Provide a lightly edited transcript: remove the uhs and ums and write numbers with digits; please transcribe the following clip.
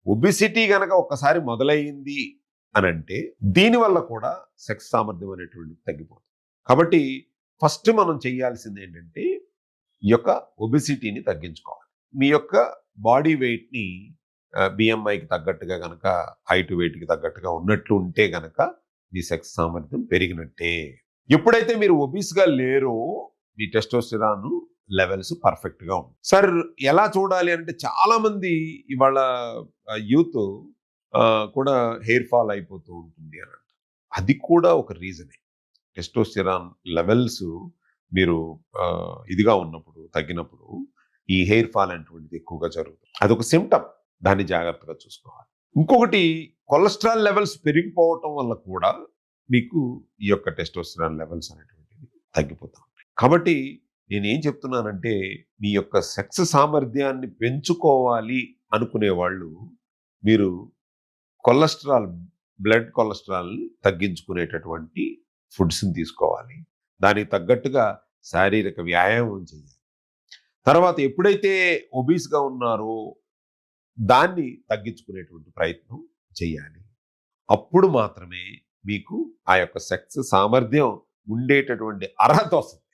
Obesity గనక ఒక్కసారి మొదలయ్యింది అనంటే దీనివల్ల కూడా సెక్స్ సామర్థ్యం అనేటువంటిది తగ్గిపోతుంది. కాబట్టి ఫస్ట్ మనం చేయాల్సింది ఏంటంటే ఈ యొక్క ఒబిసిటీని తగ్గించుకోవాలి. మీ యొక్క బాడీ వెయిట్‌ని బిఎంఐకి తగ్గట్టుగా గనక హైట్ వెయిట్‌కి తగ్గట్టుగా ఉన్నట్లు ఉంటే గనక మీ సెక్స్ సామర్థ్యం పెరిగినట్టే. ఎప్పుడైతే మీరు ఒబీస్‌గా లేరో మీ టెస్టోస్టెరాన్ లెవెల్స్ పర్ఫెక్ట్‌గా ఉంటాయి. సార్ ఎలా చూడాలి అంటే చాలామంది ఇవాళ యూత్ కూడా హెయిర్ ఫాల్ అయిపోతూ ఉంటుంది అని అంటారు. అది కూడా ఒక రీజనే. టెస్టోస్టెరాన్ లెవెల్స్ మీరు ఇదిగా ఉన్నప్పుడు తగ్గినప్పుడు ఈ హెయిర్ ఫాల్ అనేటువంటిది ఎక్కువగా జరుగుతుంది. అదొక సింప్టమ్. దాన్ని జాగ్రత్తగా చూసుకోవాలి. ఇంకొకటి కొలెస్ట్రాల్ లెవెల్స్ పెరిగిపోవటం వల్ల కూడా మీకు ఈ యొక్క టెస్టోస్టెరాన్ లెవెల్స్ అనేటువంటివి తగ్గిపోతూ ఉంటాయి. కాబట్టి నేనేం చెప్తున్నానంటే మీ యొక్క సెక్స్ సామర్థ్యాన్ని పెంచుకోవాలి అనుకునే వాళ్ళు మీరు కొలెస్ట్రాల్ బ్లడ్ కొలెస్ట్రాల్ తగ్గించుకునేటటువంటి ఫుడ్స్ని తీసుకోవాలి. దానికి తగ్గట్టుగా శారీరక వ్యాయామం చేయాలి. తర్వాత ఎప్పుడైతే ఒబీస్‌గా ఉన్నారో దాన్ని తగ్గించుకునేటువంటి ప్రయత్నం చేయాలి. అప్పుడు మాత్రమే మీకు ఆ యొక్క సెక్స్ సామర్థ్యం ఉండేటటువంటి అర్హత వస్తుంది.